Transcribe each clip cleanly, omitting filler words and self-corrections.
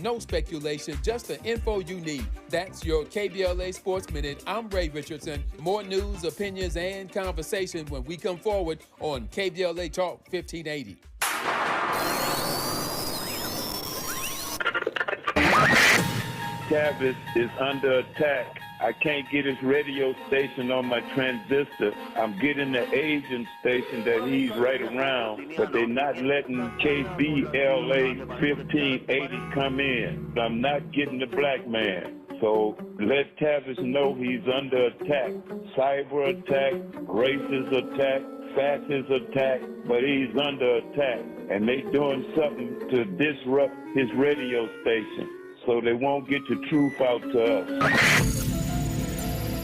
No speculation, just the info you need. That's your KBLA Sports Minute. I'm Ray Richardson. More news, opinions, and conversation when we come forward on KBLA Talk 1580. Tavis is under attack. I can't get his radio station on my transistor. I'm getting the Asian station that he's right around, but they're not letting KBLA 1580 come in. I'm not getting the black man. So let Tavis know he's under attack. Cyber attack, racist attack, fascist attack, but he's under attack. And they doing something to disrupt his radio station so they won't get the truth out to us.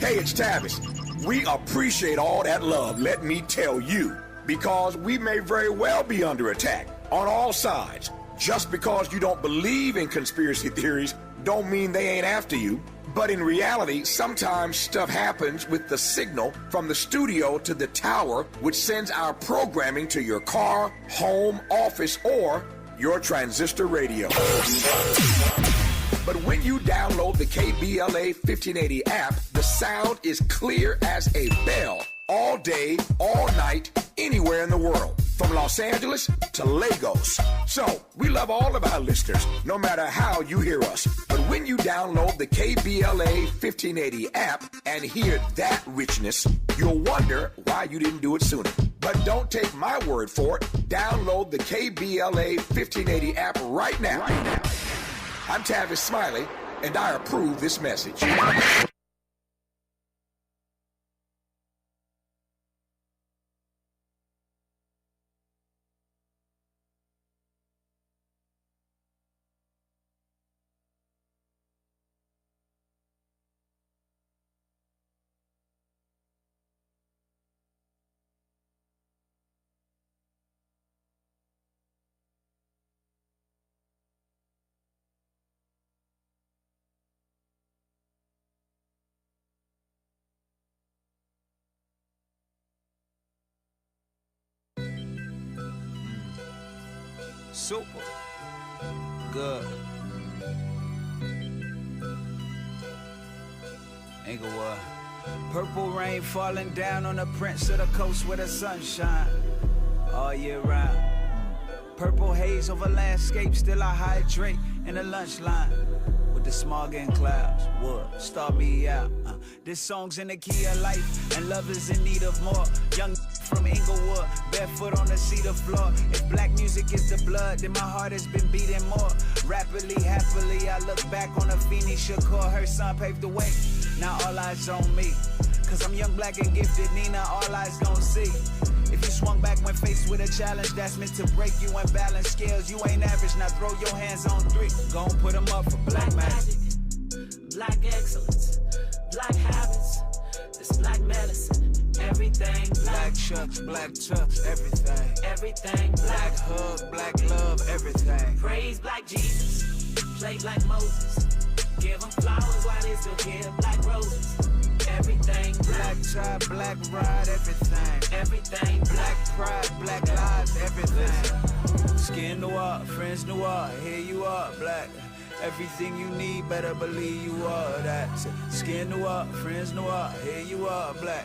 Hey, it's Tavis. We appreciate all that love, let me tell you, because we may very well be under attack on all sides. Just because you don't believe in conspiracy theories don't mean they ain't after you. But in reality, sometimes stuff happens with the signal from the studio to the tower, which sends our programming to your car, home, office, or your transistor radio. But when you download the KBLA 1580 app, the sound is clear as a bell all day, all night, anywhere in the world, from Los Angeles to Lagos. So we love all of our listeners, no matter how you hear us. But when you download the KBLA 1580 app and hear that richness, you'll wonder why you didn't do it sooner. But don't take my word for it. Download the KBLA 1580 app right now. I'm Tavis Smiley, and I approve this message. Super good. Inglewood. Purple rain falling down on the prince of the coast where the sun shine all year round. Purple haze over landscape, still I hydrate in the lunch line with the smog and clouds. Wood, start me out. This song's in the key of life, and love is in need of more. Young from Inglewood, barefoot on the cedar floor. If black music is the blood, then my heart has been beating more. Rapidly, happily, I look back on a Phoenix Shakur. Her son paved the way, now all eyes on me. Cause I'm young, black, and gifted, Nina, all eyes gon' see. If you swung back when faced with a challenge that's meant to break you and balance scales, you ain't average, now throw your hands on three. Gon' put them up for black magic. Black excellence, black habits, this black medicine, everything black chucks, everything. Everything black hug, black love, everything. Praise black Jesus, play black Moses. Give them flowers while they still give black roses. Everything black tie, black ride, everything. Everything black pride, black lives, everything. Skin noir, friends noir, here you are, black. Everything you need, better believe you are that. Skin noir, friends noir, here you are, black.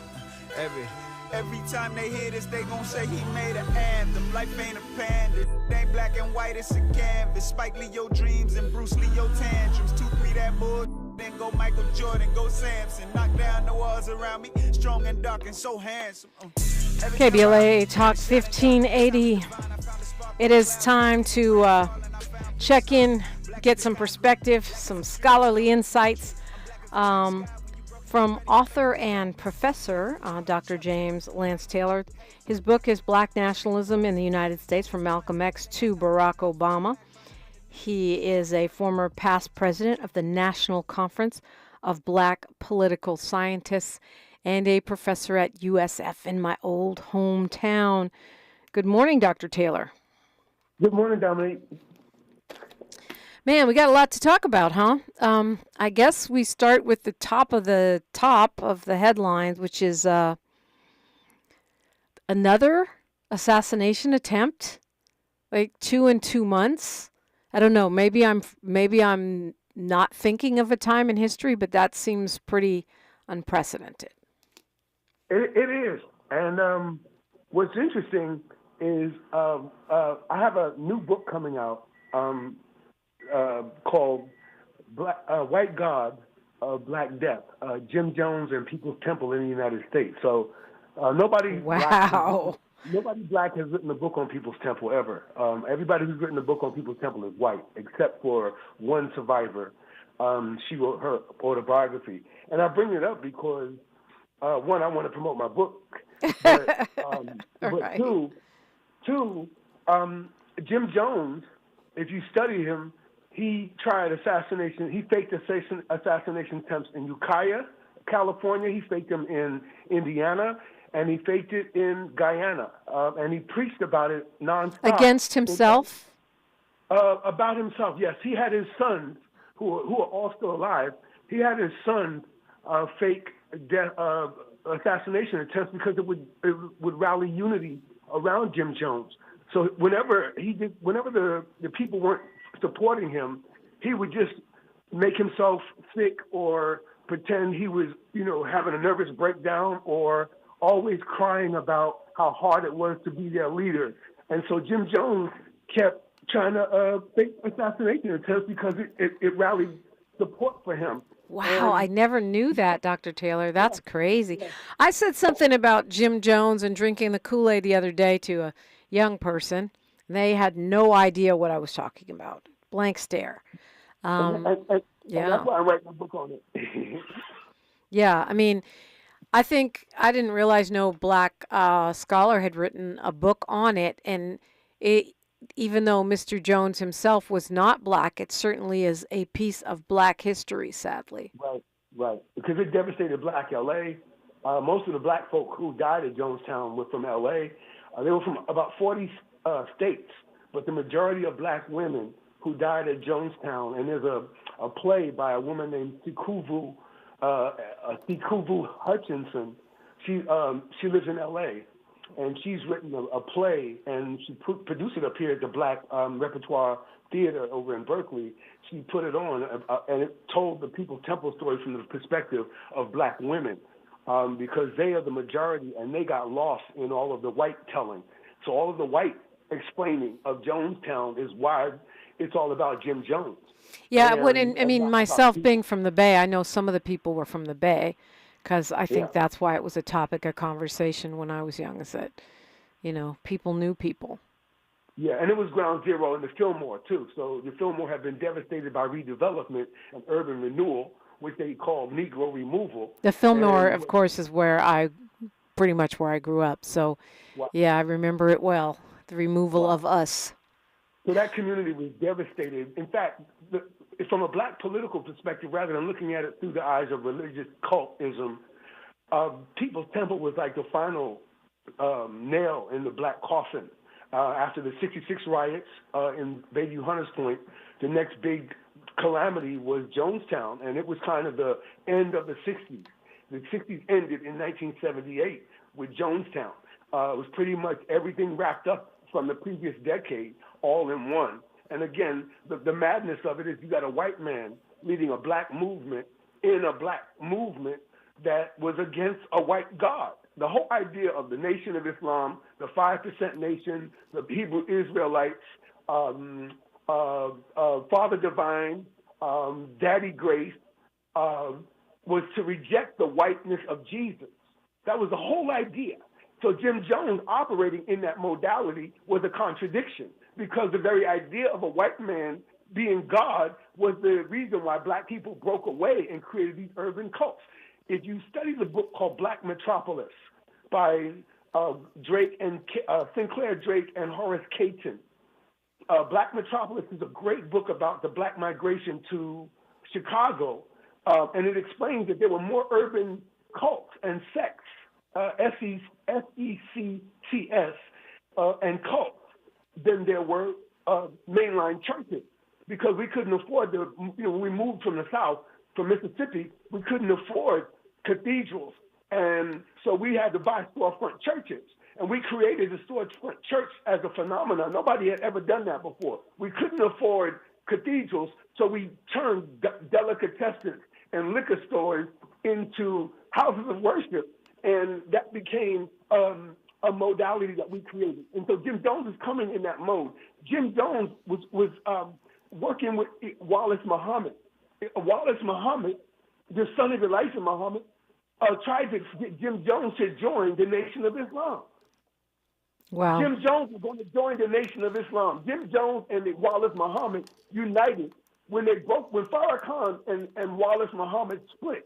Every time they hear this, they gon' say he made an anthem. Life ain't a panda, it ain't black and white, it's a canvas. Spike Lee your dreams and Bruce Lee your tantrums. 2-3 that bull, then go Michael Jordan, go Samson. Knock down the walls around me, strong and dark and so handsome. KBLA Talk 1580. It is time to check in, get some perspective, some scholarly insights from author and professor Dr. James Lance Taylor. His book is Black Nationalism in the United States, from Malcolm X to Barack Obama. He is a former past president of the National Conference of Black Political Scientists and a professor at USF in my old hometown. Good morning, Dr. Taylor. Good morning, Dominique. Man, we got a lot to talk about, huh? I guess we start with the top of the headlines, which is another assassination attempt, like 2 in 2 months. I don't know. Maybe I'm not thinking of a time in history, but that seems pretty unprecedented. It is. And what's interesting is I have a new book coming out called White God, Black Death, Jim Jones and People's Temple in the United States. So nobody black has written a book on People's Temple ever. Everybody who's written a book on People's Temple is white, except for one survivor. She wrote her autobiography. And I bring it up because, one, I want to promote my book. But, Right. two, Jim Jones, if you study him, he tried assassination. He faked assassination attempts in Ukiah, California. He faked them in Indiana, and he faked it in Guyana. And he preached about it nonstop. Against himself? About himself, yes. He had his sons, who are all still alive. He had his sons fake death, assassination attempts because it would rally unity around Jim Jones. So whenever the people weren't supporting him, he would just make himself sick or pretend he was, having a nervous breakdown or always crying about how hard it was to be their leader. And so Jim Jones kept trying to fake assassination attempts because it rallied support for him. Wow, I never knew that, Dr. Taylor. That's crazy. I said something about Jim Jones and drinking the Kool-Aid the other day to a young person. They had no idea what I was talking about. Blank stare. And that's why I'm writing a book on it. Yeah, I mean, I think I didn't realize no black scholar had written a book on it, and even though Mr. Jones himself was not black, it certainly is a piece of black history, sadly. Right. Because it devastated Black L.A. Most of the black folk who died at Jonestown were from L.A. They were from about 40 states, but the majority of black women who died at Jonestown, and there's a play by a woman named Sikuvu Hutchinson. She lives in L.A., and she's written a play, and she produced it up here at the Black Repertoire Theater over in Berkeley. She put it on, and it told the People's Temple story from the perspective of black women, because they are the majority, and they got lost in all of the white telling. So all of the white explaining of Jonestown is why it's all about Jim Jones. Yeah, myself being from the Bay, I know some of the people were from the Bay, because I think that's why it was a topic of conversation when I was young, is that, people knew people. Yeah, and it was ground zero in the Fillmore, too. So the Fillmore had been devastated by redevelopment and urban renewal, which they call Negro removal. The Fillmore, of course, is where I grew up. So, yeah, I remember it well, the removal of us. So that community was devastated. In fact, from a black political perspective, rather than looking at it through the eyes of religious cultism, People's Temple was like the final nail in the black coffin. After the 66 riots in Bayview Hunters Point, the next big calamity was Jonestown, and it was kind of the end of the 60s. The 60s ended in 1978 with Jonestown. It was pretty much everything wrapped up from the previous decade all in one. And again, the madness of it is you got a white man leading a black movement in a black movement that was against a white God. The whole idea of the Nation of Islam, the 5% Nation, the Hebrew Israelites, Father Divine, Daddy Grace, was to reject the whiteness of Jesus. That was the whole idea. So Jim Jones operating in that modality was a contradiction, because the very idea of a white man being God was the reason why black people broke away and created these urban cults. If you study the book called Black Metropolis by Sinclair Drake and Horace Caton, Black Metropolis is a great book about the black migration to Chicago, and it explains that there were more urban cults and sects, S-E-C-T-S, and cults than there were mainline churches, because we couldn't afford when we moved from the South, from Mississippi, we couldn't afford cathedrals. And so we had to buy storefront churches. And we created a storefront church as a phenomenon. Nobody had ever done that before. We couldn't afford cathedrals, so we turned delicatessens and liquor stores into houses of worship, and that became a modality that we created. And so Jim Jones is coming in that mode. Jim Jones was working with Wallace Muhammad. Wallace Muhammad, the son of Elijah Muhammad, tried to get Jim Jones to join the Nation of Islam. Wow. Jim Jones was going to join the Nation of Islam. Jim Jones and Wallace Muhammad united when Farrakhan and Wallace Muhammad split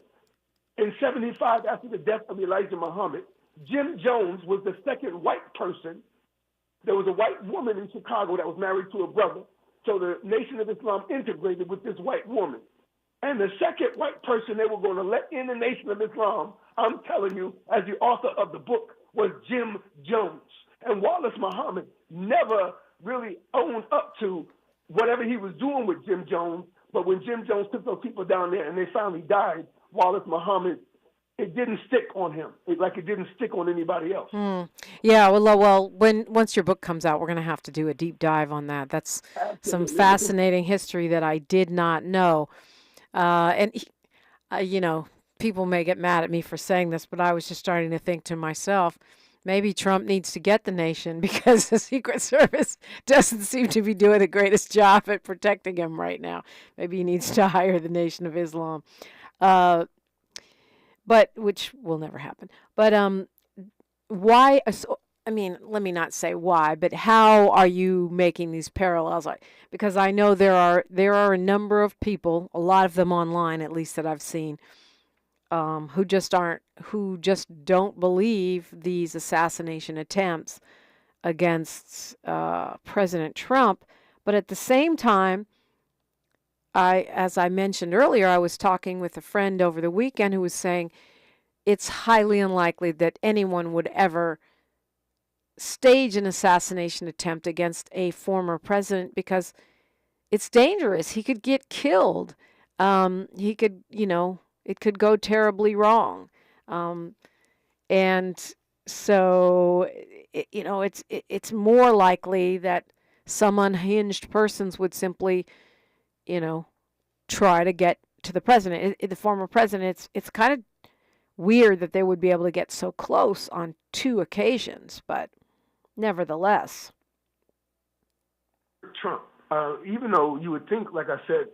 in 75 after the death of Elijah Muhammad. Jim Jones was the second white person. There was a white woman in Chicago that was married to a brother. So the Nation of Islam integrated with this white woman. And the second white person they were going to let in the Nation of Islam, I'm telling you, as the author of the book, was Jim Jones. And Wallace Muhammad never really owned up to whatever he was doing with Jim Jones. But when Jim Jones took those people down there and they finally died, Wallace Muhammad, it didn't stick on him, like it didn't stick on anybody else. Yeah, well, once your book comes out, we're going to have to do a deep dive on that. That's some fascinating history that I did not know. People may get mad at me for saying this, but I was just starting to think to myself, maybe Trump needs to get the nation because the Secret Service doesn't seem to be doing the greatest job at protecting him right now. Maybe he needs to hire the Nation of Islam. But which will never happen. But why? Let me not say why, but how are you making these parallels? Because I know there are a number of people, a lot of them online, at least that I've seen, who just don't believe these assassination attempts against President Trump. But at the same time, as I mentioned earlier, I was talking with a friend over the weekend who was saying it's highly unlikely that anyone would ever stage an assassination attempt against a former president because it's dangerous. He could get killed. He could, it could go terribly wrong. And so, it's more likely that some unhinged persons would simply try to get to the president, the former president. It's kind of weird that they would be able to get so close on two occasions, but nevertheless. Trump, even though you would think, like I said,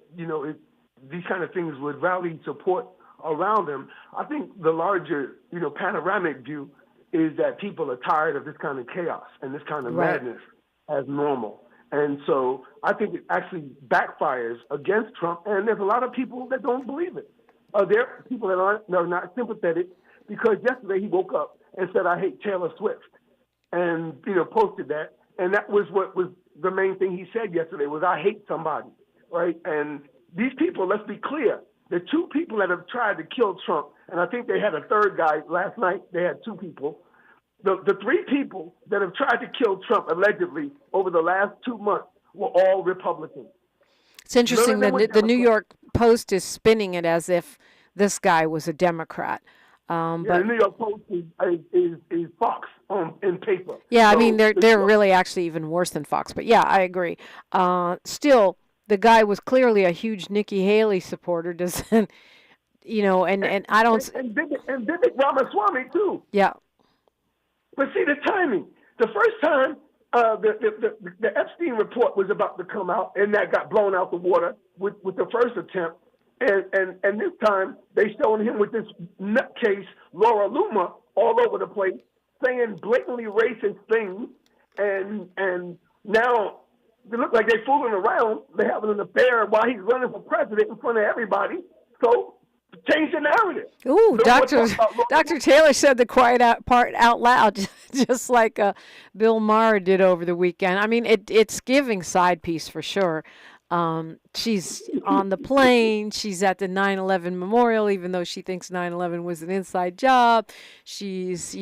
these kind of things would rally support around him, I think the larger, panoramic view is that people are tired of this kind of chaos and this kind of madness as normal. And so I think it actually backfires against Trump, and there's a lot of people that don't believe it. There are people that are not sympathetic because yesterday he woke up and said, "I hate Taylor Swift," and posted that, and that was what was the main thing he said yesterday was, "I hate somebody," right? And these people, let's be clear, the two people that have tried to kill Trump, and I think they had a third guy last night. They had two people. The three people that have tried to kill Trump allegedly over the last 2 months were all Republicans. It's interesting that the New York Post is spinning it as if this guy was a Democrat. But the New York Post is Fox in paper. Yeah, so, they're really actually even worse than Fox. But yeah, I agree. Still, the guy was clearly a huge Nikki Haley supporter. And I don't. And Vivek Ramaswamy too. Yeah. But see the timing. The first time the Epstein report was about to come out, and that got blown out the water with the first attempt. And this time they showed him with this nutcase Laura Loomer all over the place, saying blatantly racist things, and now they look like they're fooling around. They're having an affair while he's running for president in front of everybody. So change the narrative. Ooh, Dr. Taylor said the quiet part out loud, just like Bill Maher did over the weekend. I mean, it's giving side piece for sure. She's on the plane. She's at the 9/11 memorial, even though she thinks 9/11 was an inside job. She's,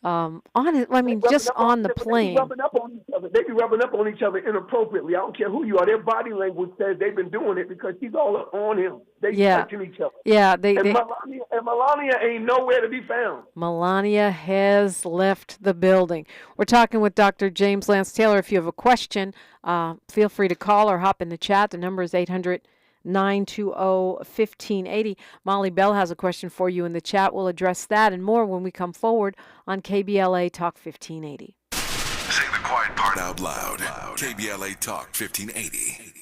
on it. I mean, just on the plane. They be rubbing up on each other. They be rubbing up on each other inappropriately. I don't care who you are. Their body language says they've been doing it because she's all up on him. They touching each other. Yeah, Melania ain't nowhere to be found. Melania has left the building. We're talking with Dr. James Lance Taylor. If you have a question, feel free to call or hop in the chat. The number is 800-920-1580. Molly Bell has a question for you in the chat. We'll address that and more when we come forward on KBLA Talk 1580. Say the quiet part out loud. KBLA Talk 1580.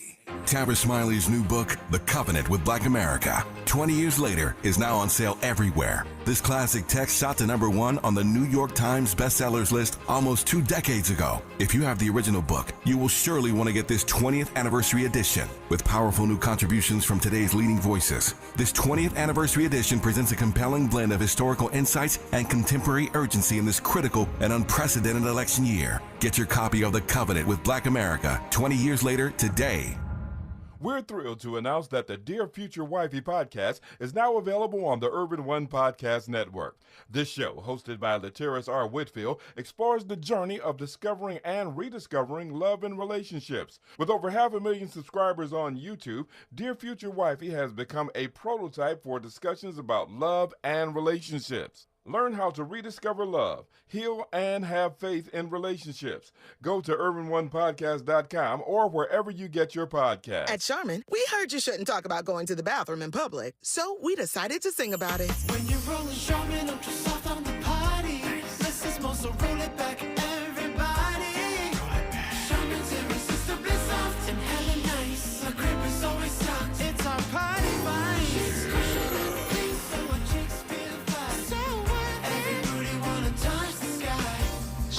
Tabitha Smiley's new book, The Covenant with Black America, 20 years later, is now on sale everywhere. This classic text shot to #1 on the New York Times bestsellers list almost 2 decades ago. If you have the original book, you will surely want to get this 20th anniversary edition with powerful new contributions from today's leading voices. This 20th anniversary edition presents a compelling blend of historical insights and contemporary urgency in this critical and unprecedented election year. Get your copy of The Covenant with Black America 20 years later today. We're thrilled to announce that the Dear Future Wifey podcast is now available on the Urban One Podcast Network. This show, hosted by Latiris R. Whitfield, explores the journey of discovering and rediscovering love and relationships. With over 500,000 subscribers on YouTube, Dear Future Wifey has become a prototype for discussions about love and relationships. Learn how to rediscover love, heal, and have faith in relationships. Go to urbanonepodcast.com or wherever you get your podcasts. At Charmin, we heard you shouldn't talk about going to the bathroom in public, so we decided to sing about it. When you're rolling Charmin ultra soft on the party, less is more, so roll it back, everybody. Charmin's irresistibly soft and hella nice. The crib is always stocked. It's our party vibe. She's cushion and pink, so our chicks feel fine. So every booty wanna touch the sky.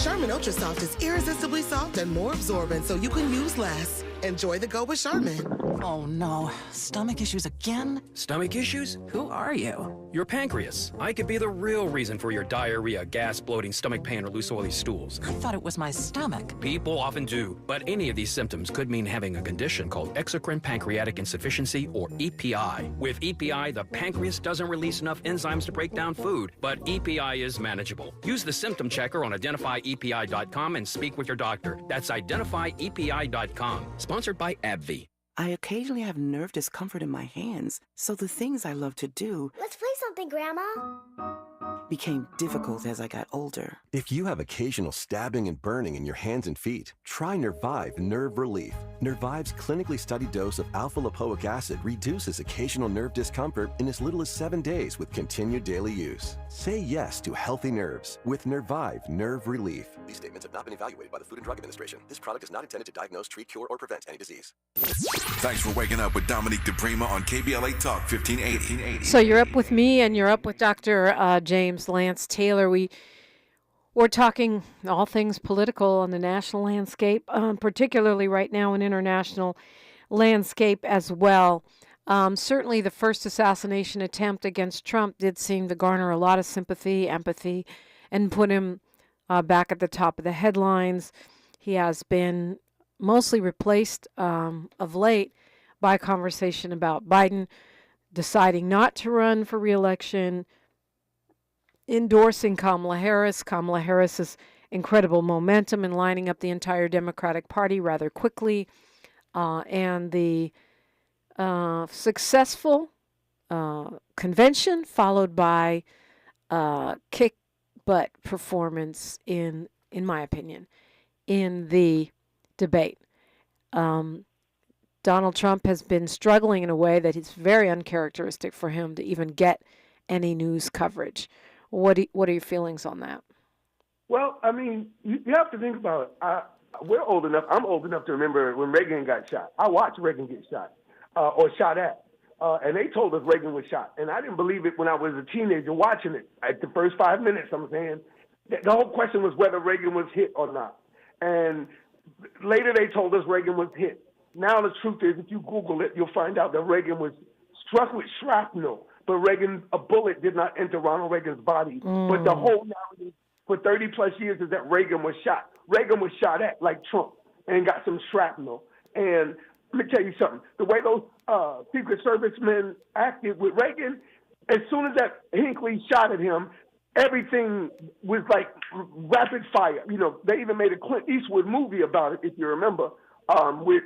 Charmin Ultra Soft is irresistibly soft and more absorbent, so you can use less. Enjoy the go with Charmin. Oh no, stomach issues again? Stomach issues? Who are you? Your pancreas. I could be the real reason for your diarrhea, gas, bloating, stomach pain, or loose oily stools. I thought it was my stomach. People often do, but any of these symptoms could mean having a condition called exocrine pancreatic insufficiency, or EPI. With EPI, the pancreas doesn't release enough enzymes to break down food, but EPI is manageable. Use the symptom checker on identifyepi.com and speak with your doctor. That's identifyepi.com. Sponsored by AbbVie. I occasionally have nerve discomfort in my hands, so the things I love to do Let's play something, Grandma. became difficult as I got older. If you have occasional stabbing and burning in your hands and feet, try Nervive Nerve Relief. Nervive's clinically studied dose of alpha-lipoic acid reduces occasional nerve discomfort in as little as 7 days with continued daily use. Say yes to healthy nerves with Nervive Nerve Relief. These statements have not been evaluated by the Food and Drug Administration. This product is not intended to diagnose, treat, cure, or prevent any disease. Thanks for waking up with Dominique DiPrima on KBLA Talk 1580. So you're up with me and you're up with Dr. James Lance Taylor. We're talking all things political on the national landscape, particularly right now in international landscape as well. Certainly the first assassination attempt against Trump did seem to garner a lot of sympathy, empathy, and put him back at the top of the headlines. He has been mostly replaced of late by a conversation about Biden deciding not to run for re-election, endorsing Kamala Harris's incredible momentum in lining up the entire Democratic Party rather quickly, and the successful convention followed by kick-butt performance, in my opinion, in the debate. Donald Trump has been struggling in a way that is very uncharacteristic for him to even get any news coverage. What are your feelings on that? Well, I mean, you have to think about it. We're old enough. I'm old enough to remember when Reagan got shot. I watched Reagan get shot or shot at. And they told us Reagan was shot. And I didn't believe it when I was a teenager watching it. At the first 5 minutes, I'm saying, the whole question was whether Reagan was hit or not. And later they told us Reagan was hit. Now the truth is, if you Google it, you'll find out that Reagan was struck with shrapnel, but a bullet did not enter Ronald Reagan's body. But the whole narrative for 30 plus years is that Reagan was shot. Reagan was shot at like Trump and got some shrapnel. And let me tell you something. The way those Secret Service men acted with Reagan, as soon as that Hinckley shot at him, everything was like rapid fire. You know, they even made a Clint Eastwood movie about it, if you remember, with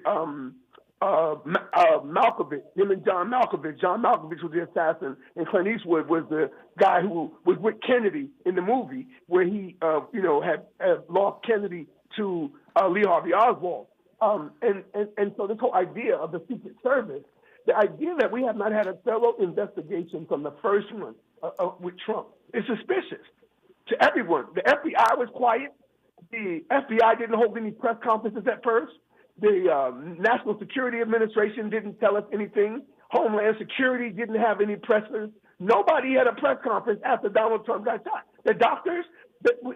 Malkovich, him and John Malkovich. John Malkovich was the assassin, and Clint Eastwood was the guy who was with Kennedy in the movie, where he, had lost Kennedy to Lee Harvey Oswald. And so this whole idea of the Secret Service, the idea that we have not had a thorough investigation from the first one with Trump is suspicious to everyone. The FBI was quiet. The FBI didn't hold any press conferences at first. The National Security Administration didn't tell us anything. Homeland Security didn't have any pressers. Nobody had a press conference after Donald Trump got shot. The doctors,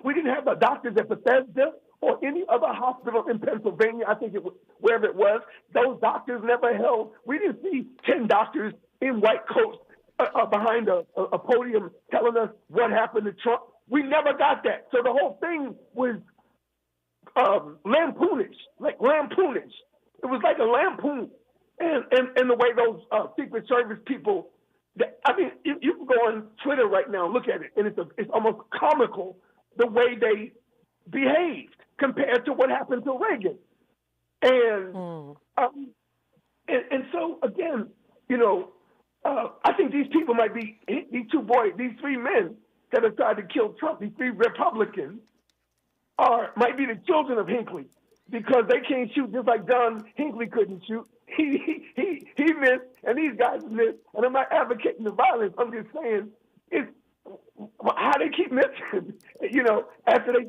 we didn't have the doctors at Bethesda or any other hospital in Pennsylvania, I think it was, wherever it was. Those doctors never held. We didn't see 10 doctors in white coats behind a podium telling us what happened to Trump. We never got that. So the whole thing was lampoonish. It was like a lampoon. And the way those Secret Service people, you can go on Twitter right now and look at it, and it's almost comical the way they behaved compared to what happened to Reagan. And so, again, I think these people might be, these three men that have tried to kill Trump, these three Republicans, might be the children of Hinckley, because they can't shoot just like John Hinckley couldn't shoot. He missed, and these guys missed. And I'm not advocating the violence. I'm just saying it's how they keep missing. After they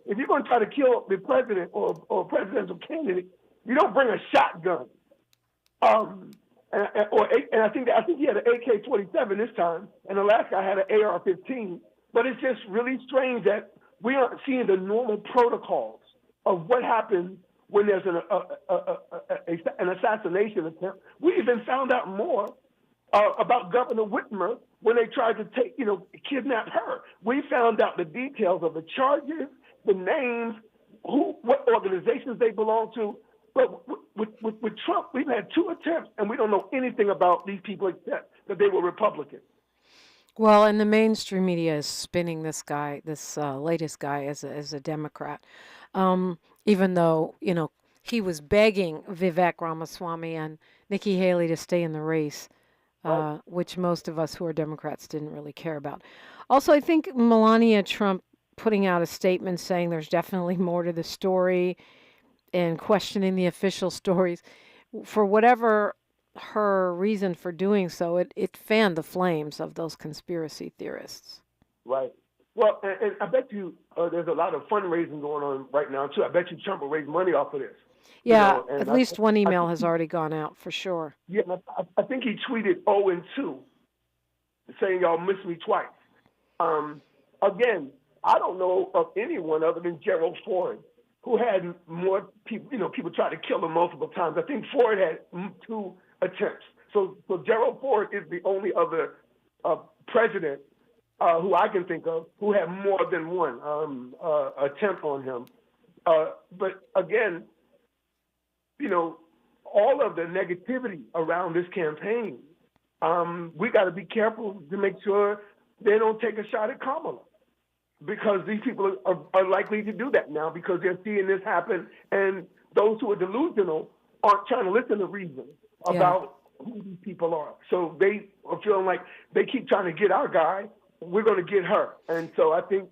if you're going to try to kill the president or presidential candidate, you don't bring a shotgun. And I think he had an AK-47 this time, and the last guy had an AR-15. But it's just really strange that we aren't seeing the normal protocols of what happens when there's an assassination attempt. We even found out more about Governor Whitmer when they tried to kidnap her. We found out the details of the charges, the names, what organizations they belong to. But with Trump, we've had 2 attempts, and we don't know anything about these people except that they were Republicans. Well, and the mainstream media is spinning this guy, this latest guy, as a Democrat, even though he was begging Vivek Ramaswamy and Nikki Haley to stay in the race, which most of us who are Democrats didn't really care about. Also, I think Melania Trump putting out a statement saying there's definitely more to the story and questioning the official stories, for whatever her reason for doing so, it fanned the flames of those conspiracy theorists. Right. Well, and I bet you there's a lot of fundraising going on right now, too. I bet you Trump will raise money off of this. Yeah, at least one email has already gone out, for sure. Yeah, I think he tweeted 0-2, saying y'all missed me twice. Again, I don't know of anyone other than Gerald Ford who had more people, people tried to kill him multiple times. I think Ford had 2 attempts. So Gerald Ford is the only other president who I can think of who had more than one attempt on him. But again, all of the negativity around this campaign, we got to be careful to make sure they don't take a shot at Kamala, because these people are likely to do that now because they're seeing this happen, and those who are delusional aren't trying to listen to reason about who these people are. So they are feeling like they keep trying to get our guy, we're going to get her. And so I think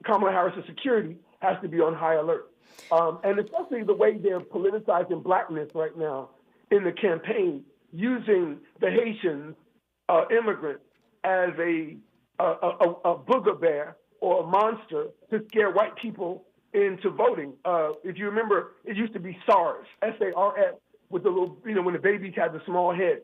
Kamala Harris's security has to be on high alert. And especially the way they're politicizing blackness right now in the campaign, using the Haitian immigrants as a booger bear or a monster to scare white people into voting. If you remember, it used to be SARS, S-A-R-S, with the little, when the babies had the small heads.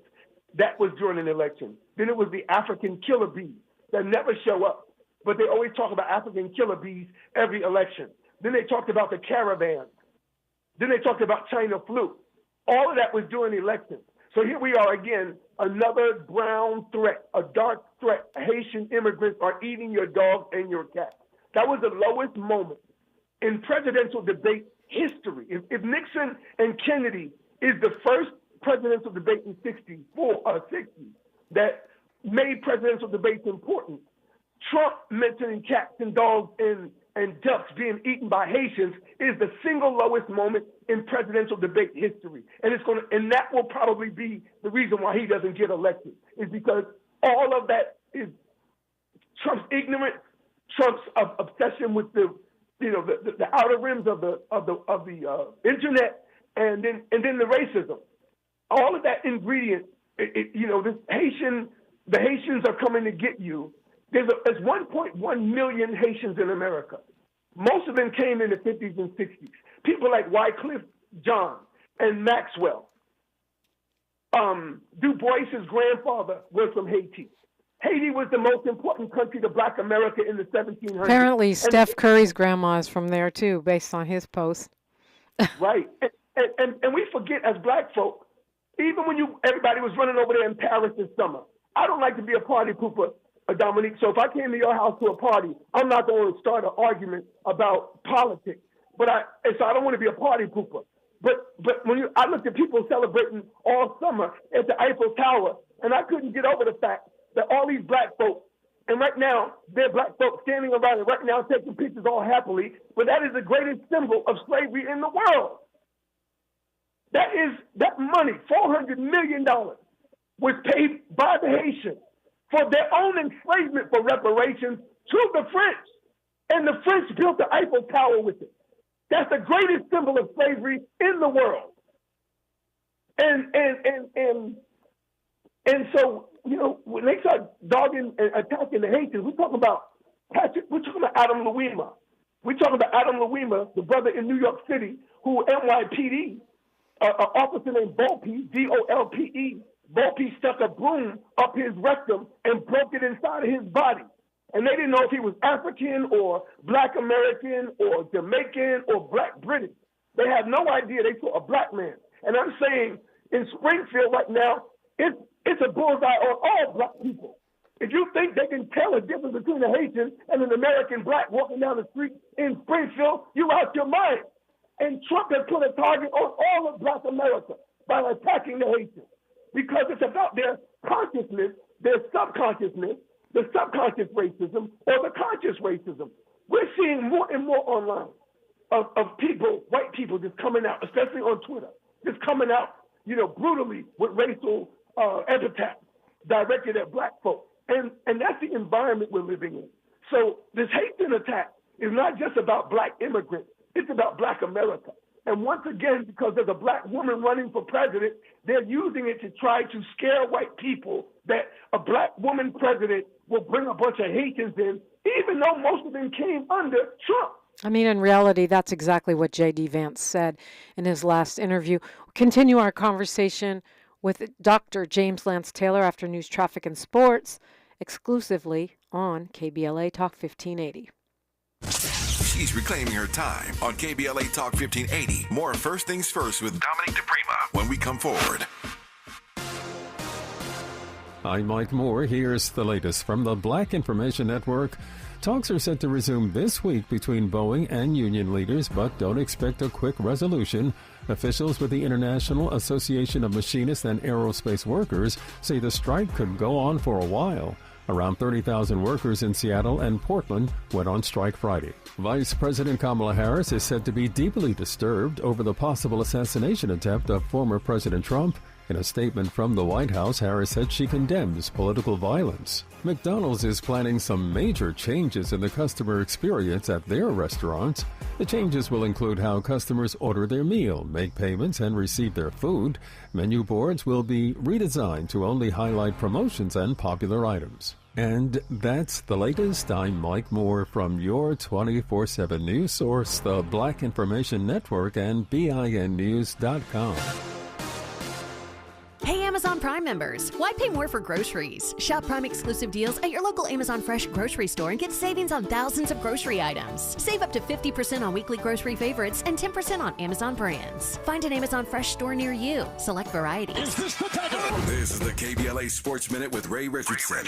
That was during an election. Then it was the African killer bees that never show up, but they always talk about African killer bees every election. Then they talked about the caravans. Then they talked about China flu. All of that was during the election. So here we are again, another brown threat, a dark threat. Haitian immigrants are eating your dog and your cat. That was the lowest moment in presidential debate history. If Nixon and Kennedy is the first presidential debate in 60 that made presidential debates important. Trump mentioning cats and dogs and ducks being eaten by Haitians is the single lowest moment in presidential debate history. And that will probably be the reason why he doesn't get elected, is because all of that is Trump's ignorance, Trump's obsession with the outer rims of the internet, and then the racism. All of that ingredient, the Haitians are coming to get you. There's 1.1 million Haitians in America. Most of them came in the 50s and 60s. People like Wycliffe John and Maxwell. Du Bois's grandfather was from Haiti. Haiti was the most important country to Black America in the 1700s. Apparently, Steph Curry's grandma is from there, too, based on his post. Right. And we forget as Black folk, even when everybody was running over there in Paris this summer. I don't like to be a party pooper, Dominique. So if I came to your house to a party, I'm not going to start an argument about politics. So I don't want to be a party pooper. But when I looked at people celebrating all summer at the Eiffel Tower, and I couldn't get over the fact that all these Black folks, and right now they're Black folks standing around it right now taking pictures all happily, but that is the greatest symbol of slavery in the world. That money, $400 million, was paid by the Haitians for their own enslavement for reparations to the French. And the French built the Eiffel Tower with it. That's the greatest symbol of slavery in the world. And so, when they start dogging and attacking the Haitians, we're talking about Adam Louima. We're talking about Adam Louima, the brother in New York City, who NYPD, an officer named Volpe, Volpe, Volpe stuck a broom up his rectum and broke it inside of his body. And they didn't know if he was African or Black American or Jamaican or Black British. They had no idea. They saw a Black man. And I'm saying in Springfield right now, it's a bullseye on all Black people. If you think they can tell a difference between a Haitian and an American Black walking down the street in Springfield, you're out your mind. And Trump has put a target on all of Black America by attacking the Haitians, because it's about their consciousness, their subconsciousness, the subconscious racism or the conscious racism. We're seeing more and more online of people, white people, just coming out, especially on Twitter, just coming out, brutally with racial epithets directed at Black folks. And that's the environment we're living in. So this Haitian attack is not just about Black immigrants. It's about Black America. And once again, because there's a Black woman running for president, they're using it to try to scare white people that a Black woman president will bring a bunch of Haitians in, even though most of them came under Trump. I mean, in reality, that's exactly what J.D. Vance said in his last interview. We'll continue our conversation with Dr. James Lance Taylor after News, Traffic, and Sports, exclusively on KBLA Talk 1580. She's reclaiming her time on KBLA Talk 1580. More First Things First with Dominique DiPrima when we come forward. I'm Mike Moore. Here's the latest from the Black Information Network. Talks are set to resume this week between Boeing and union leaders, but don't expect a quick resolution. Officials with the International Association of Machinists and Aerospace Workers say the strike could go on for a while. Around 30,000 workers in Seattle and Portland went on strike Friday. Vice President Kamala Harris is said to be deeply disturbed over the possible assassination attempt of former President Trump. In a statement from the White House, Harris said she condemns political violence. McDonald's is planning some major changes in the customer experience at their restaurants. The changes will include how customers order their meal, make payments, and receive their food. Menu boards will be redesigned to only highlight promotions and popular items. And that's the latest. I'm Mike Moore from your 24/7 news source, the Black Information Network, and BINnews.com. Hey, Amazon Prime members, why pay more for groceries? Shop Prime exclusive deals at your local Amazon Fresh grocery store and get savings on thousands of grocery items. Save up to 50% on weekly grocery favorites and 10% on Amazon brands. Find an Amazon Fresh store near you. Select varieties. This is the KBLA Sports Minute with Ray Richardson.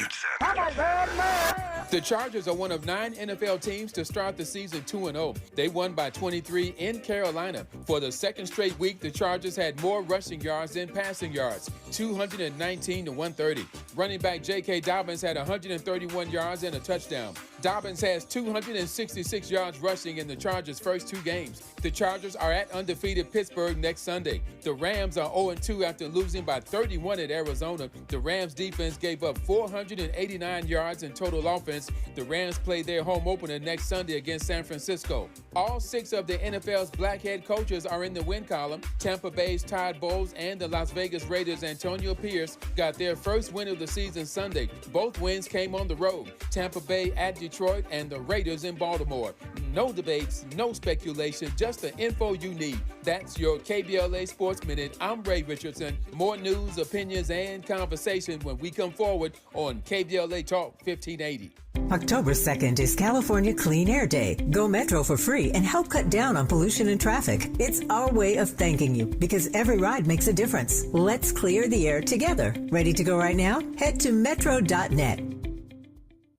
The Chargers are one of 9 NFL teams to start the season 2-0. They won by 23 in Carolina. For the second straight week, the Chargers had more rushing yards than passing yards, 219 to 130. Running back J.K. Dobbins had 131 yards and a touchdown. Dobbins has 266 yards rushing in the Chargers' first 2 games. The Chargers are at undefeated Pittsburgh next Sunday. The Rams are 0-2 after losing by 31 at Arizona. The Rams defense gave up 489 yards in total offense. The Rams play their home opener next Sunday against San Francisco. All 6 of the NFL's black head coaches are in the win column. Tampa Bay's Todd Bowles and the Las Vegas Raiders' Antonio Pierce got their first win of the season Sunday. Both wins came on the road. Tampa Bay at Detroit and the Raiders in Baltimore. No debates, no speculation, just the info you need. That's your KBLA Sports Minute. I'm Ray Richardson. More news, opinions, and conversation when we come forward on KBLA Talk 1580. October 2nd is California Clean Air Day. Go Metro for free and help cut down on pollution and traffic. It's our way of thanking you because every ride makes a difference. Let's clear the air together. Ready to go right now? Head to metro.net.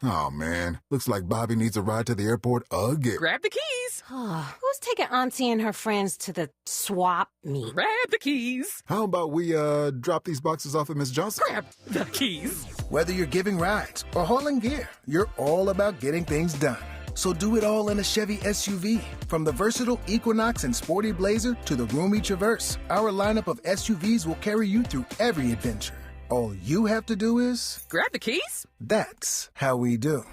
Oh, man. Looks like Bobby needs a ride to the airport again. Grab the keys. Who's taking Auntie and her friends to the swap meet? Grab the keys. How about we, drop these boxes off at Miss Johnson? Grab the keys. Whether you're giving rides or hauling gear, you're all about getting things done. So do it all in a Chevy SUV. From the versatile Equinox and Sporty Blazer to the roomy Traverse, our lineup of SUVs will carry you through every adventure. All you have to do is... grab the keys? That's how we do.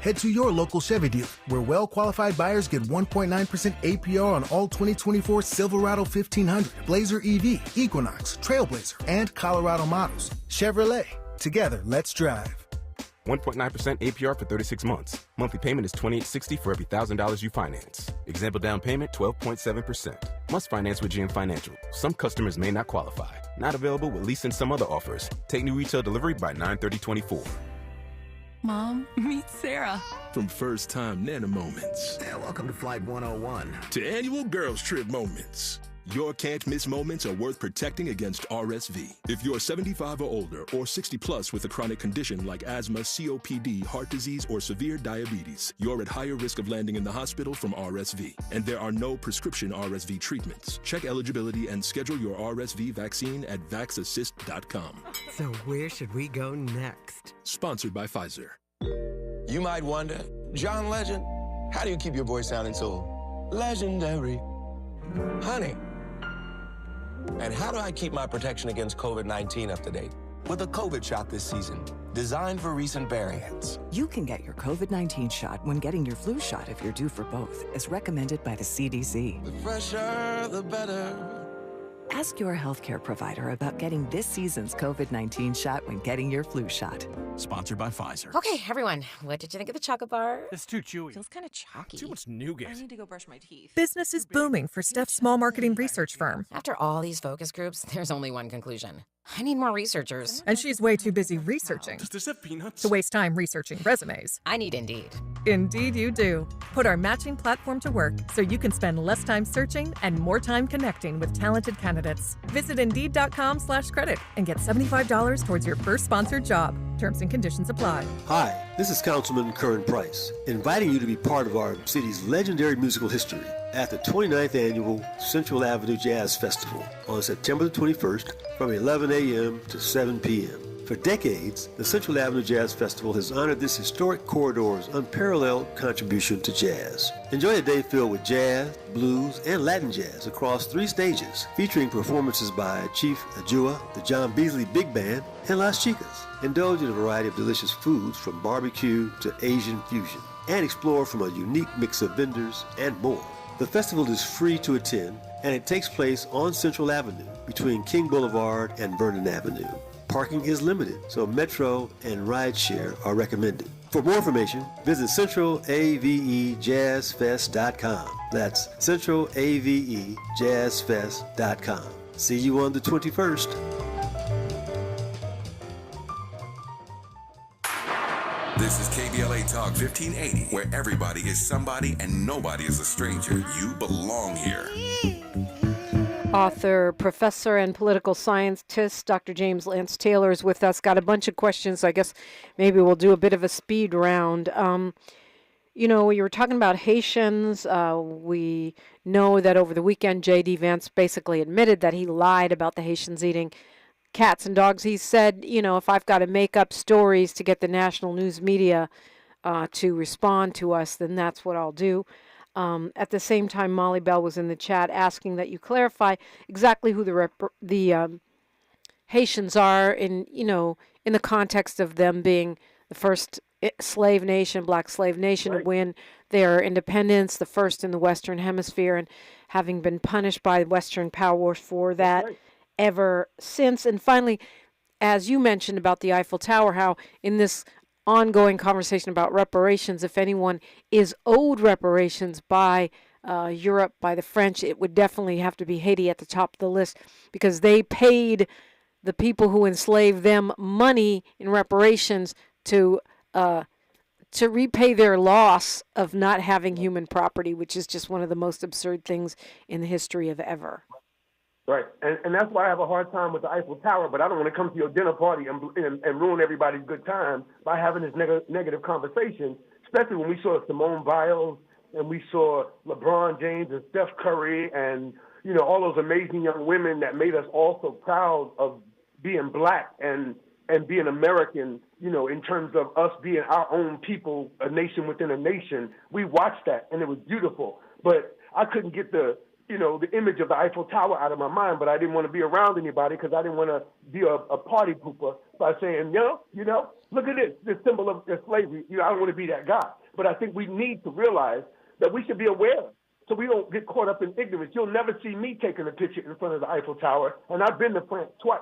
Head to your local Chevy dealer, where well-qualified buyers get 1.9% APR on all 2024 Silverado 1500, Blazer EV, Equinox, Trailblazer, and Colorado models. Chevrolet. Together, let's drive. 1.9% APR for 36 months. Monthly payment is $28.60 for every $1,000 you finance. Example down payment, 12.7%. Must finance with GM Financial. Some customers may not qualify. Not available with lease and some other offers. Take new retail delivery by 9/30/24. Mom, meet Sarah. From first-time Nana moments. Yeah, welcome to Flight 101. To annual girls trip moments. Your can't-miss moments are worth protecting against RSV. If you're 75 or older or 60 plus with a chronic condition like asthma, COPD, heart disease, or severe diabetes, you're at higher risk of landing in the hospital from RSV. And there are no prescription RSV treatments. Check eligibility and schedule your RSV vaccine at vaxassist.com. So where should we go next? Sponsored by Pfizer. You might wonder, John Legend, how do you keep your voice sounding so legendary? Honey. And how do I keep my protection against COVID-19 up to date? With a COVID shot this season, designed for recent variants. You can get your COVID-19 shot when getting your flu shot if you're due for both, as recommended by the CDC. The fresher, the better. Ask your healthcare provider about getting this season's COVID-19 shot when getting your flu shot. Sponsored by Pfizer. Okay, everyone, what did you think of the chocolate bar? It's too chewy. Feels kind of chalky. Too much nougat. I need to go brush my teeth. Business is booming for Steph's small marketing research firm. After all these focus groups, there's only one conclusion. I need more researchers. And she's way too busy researching Does this have peanuts? to waste time researching resumes. I need Indeed. Indeed you do. Put our matching platform to work so you can spend less time searching and more time connecting with talented candidates. Visit Indeed.com/credit and get $75 towards your first sponsored job. Terms and conditions apply. Hi, this is Councilman Curran Price, inviting you to be part of our city's legendary musical history at the 29th Annual Central Avenue Jazz Festival on September the 21st from 11 a.m. to 7 p.m. For decades, the Central Avenue Jazz Festival has honored this historic corridor's unparalleled contribution to jazz. Enjoy a day filled with jazz, blues, and Latin jazz across 3 stages, featuring performances by Chief Ajua, the John Beasley Big Band, and Las Chicas. Indulge in a variety of delicious foods from barbecue to Asian fusion, and explore from a unique mix of vendors and more. The festival is free to attend, and it takes place on Central Avenue between King Boulevard and Vernon Avenue. Parking is limited, so Metro and rideshare are recommended. For more information, visit centralavejazzfest.com. That's centralavejazzfest.com. See you on the 21st. This is KBLA Talk 1580, where everybody is somebody and nobody is a stranger. You belong here. Author, professor, and political scientist Dr. James Lance Taylor is with us. Got a bunch of questions. I guess maybe we'll do a bit of a speed round. You know, you were talking about Haitians. We know that over the weekend, J.D. Vance basically admitted that he lied about the Haitians eating cats and dogs. He said, if I've got to make up stories to get the national news media to respond to us, then that's what I'll do. At the same time, Molly Bell was in the chat asking that you clarify exactly who the Haitians are in the context of them being the first slave nation, black slave nation, to win their independence, the first in the Western Hemisphere, and having been punished by Western powers for that ever since. And finally, as you mentioned about the Eiffel Tower, how in this ongoing conversation about reparations, if anyone is owed reparations by Europe, by the French, it would definitely have to be Haiti at the top of the list, because they paid the people who enslaved them money in reparations to repay their loss of not having human property, which is just one of the most absurd things in the history of ever. Right, and that's why I have a hard time with the Eiffel Tower, but I don't want to come to your dinner party and ruin everybody's good time by having this negative conversation, especially when we saw Simone Biles and we saw LeBron James and Steph Curry and, all those amazing young women that made us all so proud of being black and being American, in terms of us being our own people, a nation within a nation. We watched that, and it was beautiful. But I couldn't get the image of the Eiffel Tower out of my mind, but I didn't want to be around anybody because I didn't want to be a party pooper by saying, look at this symbol of slavery. I don't want to be that guy. But I think we need to realize that we should be aware so we don't get caught up in ignorance. You'll never see me taking a picture in front of the Eiffel Tower, and I've been to France twice.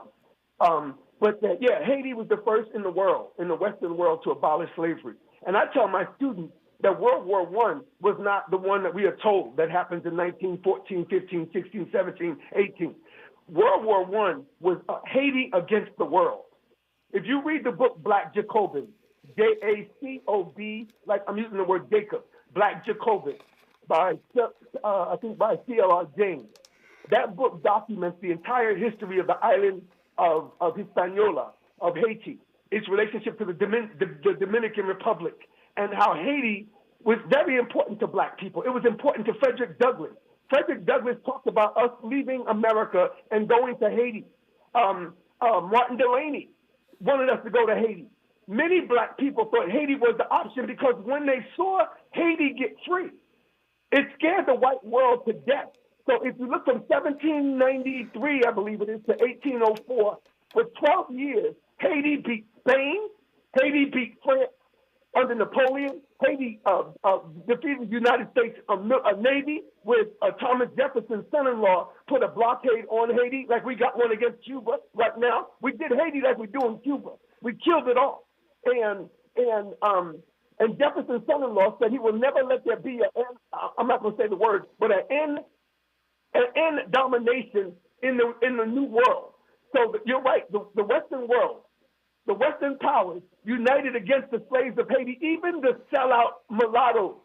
But Haiti was the first in the world, in the Western world, to abolish slavery. And I tell my students that World War I was not the one that we are told that happens in 1914, 15, 16, 17, 18. World War I was Haiti against the world. If you read the book Black Jacobin, J-A-C-O-B, like I'm using the word Jacob, Black Jacobin, by C.L.R. James, that book documents the entire history of the island of Hispaniola, of Haiti, its relationship to the Dominican Republic, and how Haiti was very important to black people. It was important to Frederick Douglass. Frederick Douglass talked about us leaving America and going to Haiti. Martin Delaney wanted us to go to Haiti. Many black people thought Haiti was the option because when they saw Haiti get free, it scared the white world to death. So if you look from 1793, I believe it is, to 1804, for 12 years, Haiti beat Spain, Haiti beat France under Napoleon, Haiti defeated the United States Navy with Thomas Jefferson's son-in-law put a blockade on Haiti like we got one against Cuba right now. We did Haiti like we do in Cuba. We killed it all. And Jefferson's son-in-law said he will never let there be I'm not going to say the word, but an end domination in the new world. So you're right, the Western world, the Western powers united against the slaves of Haiti. Even the sellout mulattoes,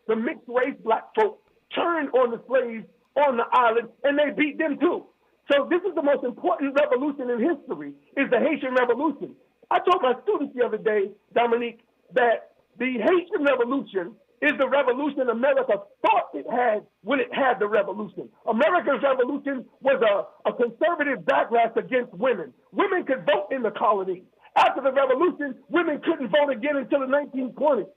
the mixed race black folk, turned on the slaves on the island, and they beat them too. So this is the most important revolution in history, is the Haitian Revolution. I told my students the other day, Dominique, that the Haitian Revolution is the revolution America thought it had when it had the revolution. America's revolution was a conservative backlash against women. Women could vote in the colonies. After the revolution, women couldn't vote again until the 1920s.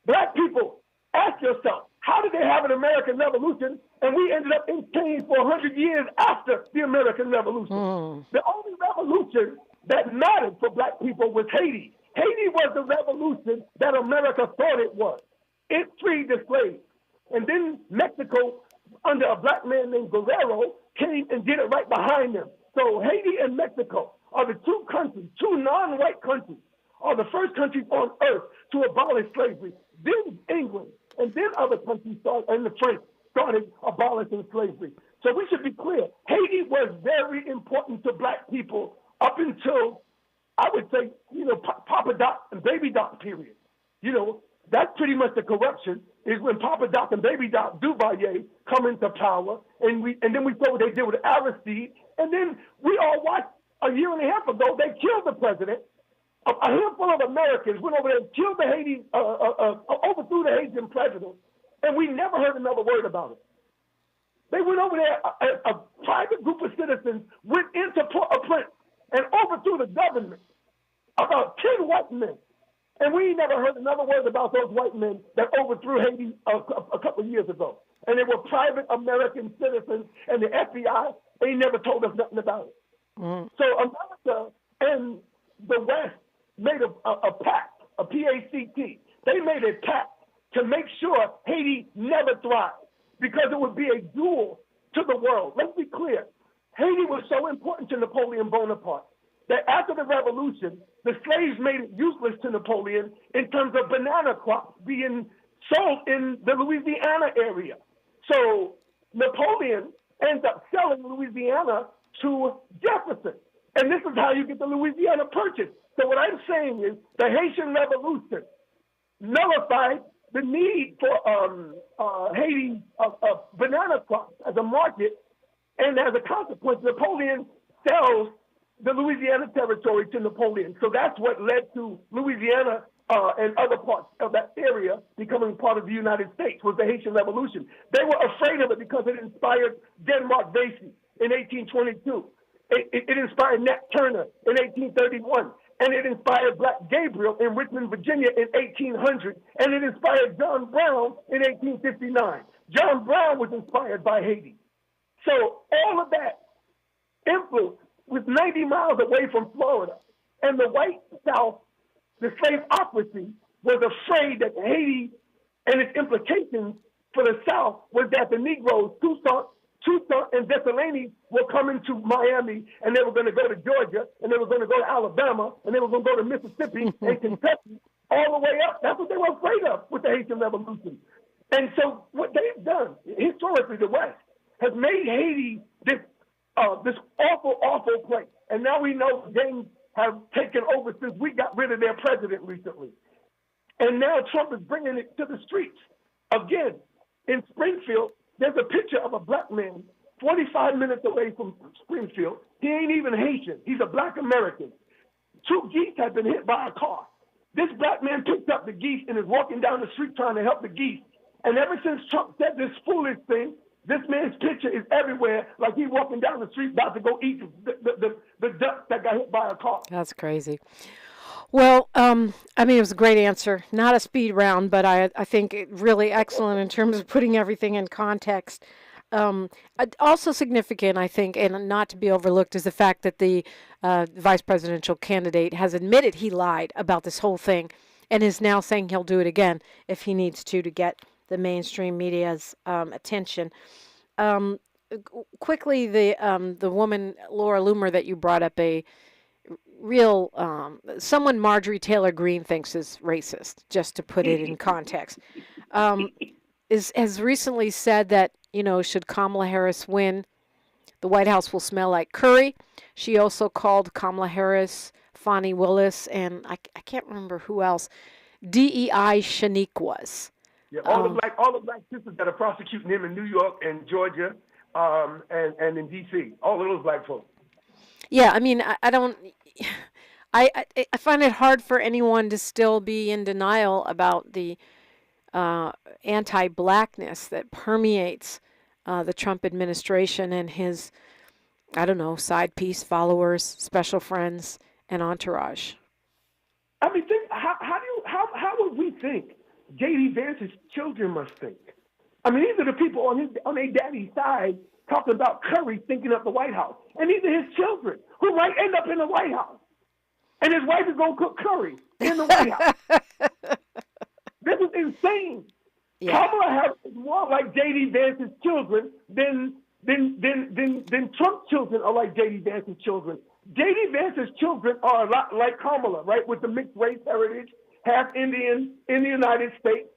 Black people, ask yourself, how did they have an American Revolution and we ended up in chains for 100 years after the American Revolution? The only revolution that mattered for black people was Haiti. Haiti was the revolution that America thought it was. It freed the slaves. And then Mexico, under a black man named Guerrero, came and did it right behind them. So Haiti and Mexico are the two countries, two non-white countries, are the first countries on earth to abolish slavery. Then England, and then other countries and the French started abolishing slavery. So we should be clear. Haiti was very important to black people up until, I would say, Papa Doc and Baby Doc period. That's pretty much the corruption, is when Papa Doc and Baby Doc Duvalier come into power, and then we saw what they did with Aristide, and then we all watched a year and a half ago, they killed the president. A handful of Americans went over there and killed the overthrew the Haitian president, and we never heard another word about it. They went over there, a private group of citizens went into Port-au-Prince was about those white men that overthrew Haiti a couple of years ago. And they were private American citizens, and the FBI, they never told us nothing about it. So America and the West made a pact, a PACT. They made a pact to make sure Haiti never thrived because it would be a jewel to the world. Let's be clear. Haiti was so important to Napoleon Bonaparte that after the revolution, the slaves made it useless to Napoleon in terms of banana crops being sold in the Louisiana area. So Napoleon ends up selling Louisiana to Jefferson. And this is how you get the Louisiana Purchase. So what I'm saying is the Haitian Revolution nullified the need for Haiti banana crops as a market. And as a consequence, Napoleon sells the Louisiana territory to Napoleon. So that's what led to Louisiana and other parts of that area becoming part of the United States, was the Haitian Revolution. They were afraid of it because it inspired Denmark Vesey in 1822. It inspired Nat Turner in 1831. And it inspired Black Gabriel in Richmond, Virginia in 1800. And it inspired John Brown in 1859. John Brown was inspired by Haiti. So all of that influence was 90 miles away from Florida. And the white South, the slaveocracy, was afraid that Haiti and its implications for the South was that the Negroes, Toussaint and Dessalines, were coming to Miami, and they were going to go to Georgia, and they were going to go to Alabama, and they were going to go to Mississippi and Kentucky, all the way up. That's what they were afraid of with the Haitian Revolution. And so what they've done, historically, the West, has made Haiti this awful, awful place. And now we know the gangs have taken over since we got rid of their president recently. And now Trump is bringing it to the streets. Again, in Springfield, there's a picture of a black man 45 minutes away from Springfield. He ain't even Haitian. He's a black American. 2 geese have been hit by a car. This black man picked up the geese and is walking down the street trying to help the geese. And ever since Trump said this foolish thing, this man's picture is everywhere, like he's walking down the street about to go eat the duck that got hit by a car. That's crazy. Well, I mean, it was a great answer. Not a speed round, but I think it really excellent in terms of putting everything in context. Also significant, I think, and not to be overlooked, is the fact that the vice presidential candidate has admitted he lied about this whole thing and is now saying he'll do it again if he needs to get the mainstream media's attention. Quickly, the woman, Laura Loomer, that you brought up, a real someone Marjorie Taylor Greene thinks is racist, just to put it in context, has recently said that, should Kamala Harris win, the White House will smell like curry. She also called Kamala Harris, Fani Willis, and I can't remember who else, DEI Shaniquas. Yeah, all the black sisters that are prosecuting him in New York and Georgia and in D.C., all of those black folks. Yeah, I mean, I find it hard for anyone to still be in denial about the anti-Blackness that permeates the Trump administration and his, side piece followers, special friends, and entourage. I mean, how would we think J.D. Vance's children must think? I mean, these are the people on their daddy's side talking about curry thinking up the White House. And these are his children who might end up in the White House. And his wife is going to cook curry in the White House. This is insane. Yeah. Kamala Harris is more like J.D. Vance's children than Trump's children are like J.D. Vance's children. J.D. Vance's children are a lot like Kamala, right, with the mixed race heritage, half Indian in the United States.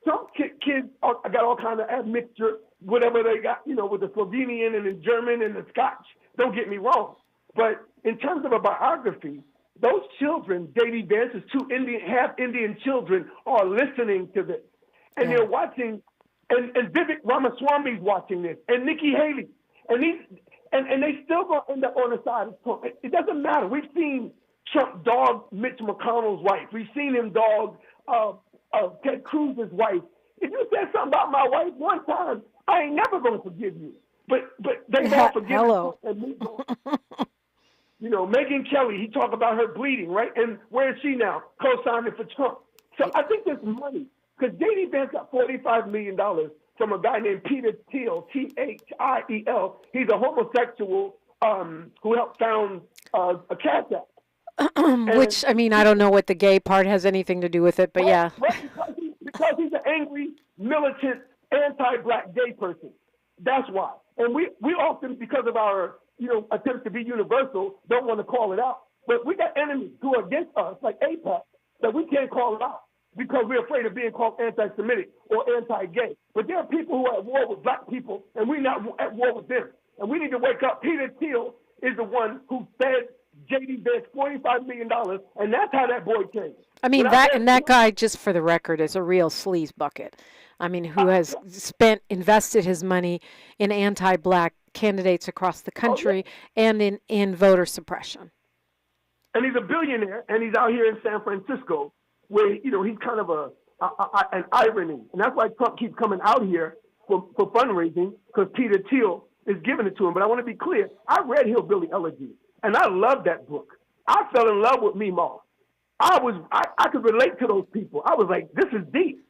Some kids got all kind of admixture, whatever they got, with the Slovenian and the German and the Scotch. Don't get me wrong. But in terms of a biography, those children, J.D. Vance's 2 half Indian children, are listening to this. And they're watching, and Vivek Ramaswamy's watching this, and Nikki Haley. And they still going to end up on the side of Trump. It doesn't matter. We've seen Trump dog Mitch McConnell's wife. We've seen him dog Ted Cruz's wife. If you said something about my wife one time, I ain't never going to forgive you. But they all forgive me. And me. Megyn Kelly, he talked about her bleeding, right? And where is she now? Co-signing for Trump. So I think there's money. Because J.D. Vance got $45 million from a guy named Peter Thiel, Thiel. He's a homosexual who helped found a Cash App. Which, I mean, I don't know what the gay part has anything to do with it, but yeah. Right, because he's an angry, militant, anti-black gay person. That's why. And we often, because of our attempts to be universal, don't want to call it out. But we got enemies who are against us, like AIPAC, that we can't call it out because we're afraid of being called anti-Semitic or anti-gay. But there are people who are at war with black people, and we're not at war with them. And we need to wake up. Peter Thiel is the one who fed J.D. Vance $45 million, and that's how that boy came. I mean, that guy, just for the record, is a real sleaze bucket. I mean, who has invested his money in anti-black candidates across the country and in voter suppression. And he's a billionaire, and he's out here in San Francisco, where he's kind of an irony, and that's why Trump keeps coming out here for fundraising, because Peter Thiel is giving it to him. But I want to be clear: I read Hillbilly Elegy, and I love that book. I fell in love with Meemaw. I could relate to those people. I was like, this is deep.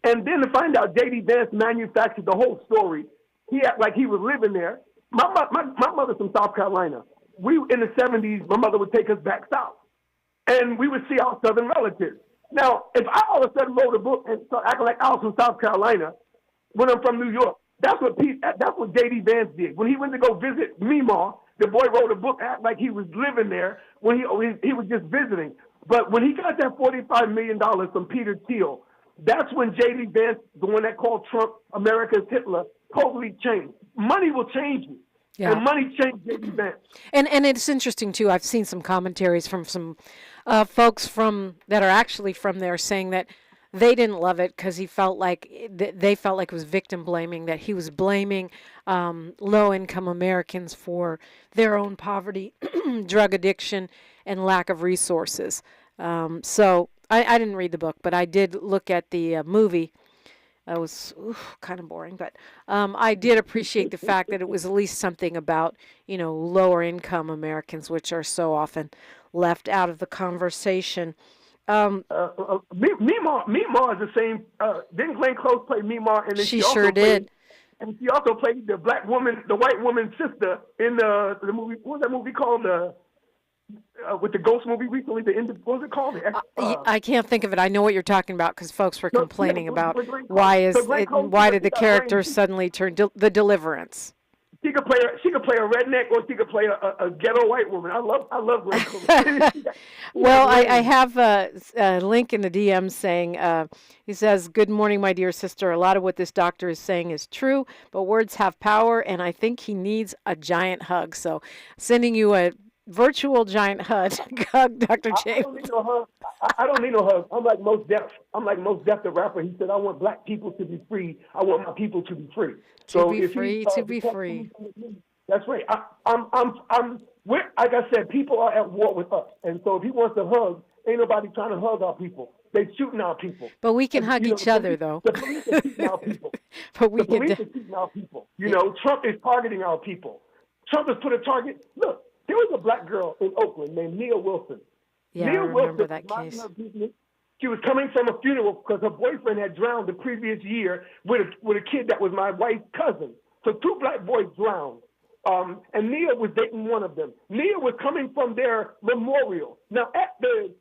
And then to find out J.D. Vance manufactured the whole story, he acted like he was living there. My mother's from South Carolina. In the 70s, my mother would take us back south, and we would see our southern relatives. Now, if I all of a sudden wrote a book and start acting like I was from South Carolina when I'm from New York, that's what J.D. Vance did. When he went to go visit Meemaw, the boy wrote a book, act like he was living there when he was just visiting. But when he got that $45 million from Peter Thiel, that's when J.D. Vance, the one that called Trump America's Hitler, totally changed. Money will change you. Yeah. And money changed J.D. Vance. And it's interesting, too. I've seen some commentaries from some folks that are actually from there saying that they didn't love it because they felt like it was victim blaming, that he was blaming low-income Americans for their own poverty, drug addiction, and lack of resources. So I didn't read the book, but I did look at the movie. It was kind of boring, but I did appreciate the fact that it was at least something about, lower-income Americans, which are so often left out of the conversation. Meemaw is the same. Didn't Glenn Close play Meemaw? And then she sure did. And she also played the black woman, the white woman's sister in the movie. What was that movie called? With the ghost movie recently, what was it called? I can't think of it. I know what you're talking about because folks were complaining about why did the characters suddenly turn the Deliverance. She could play a redneck, or she could play a ghetto white woman. I love Glenn Close. Well, I have a link in the DM saying, he says, "Good morning, my dear sister. A lot of what this doctor is saying is true, but words have power, and I think he needs a giant hug." So, sending you a virtual giant hug, Dr. James. I don't need no hug. I'm like Mos Def. The rapper. He said, "I want black people to be free. I want my people to be free." To be free. That's right. Like I said, people are at war with us, and so if he wants to hug, ain't nobody trying to hug our people. They shooting our people. But we can hug each other, though. The police are shooting our people. The police are shooting our people. Trump is targeting our people. Trump has put a target. Look. There was a black girl in Oakland named Nia Wilson. Yeah, Nia I remember that case. She was coming from a funeral because her boyfriend had drowned the previous year with a kid that was my wife's cousin. So 2 black boys drowned, and Nia was dating one of them. Nia was coming from their memorial. Now, at the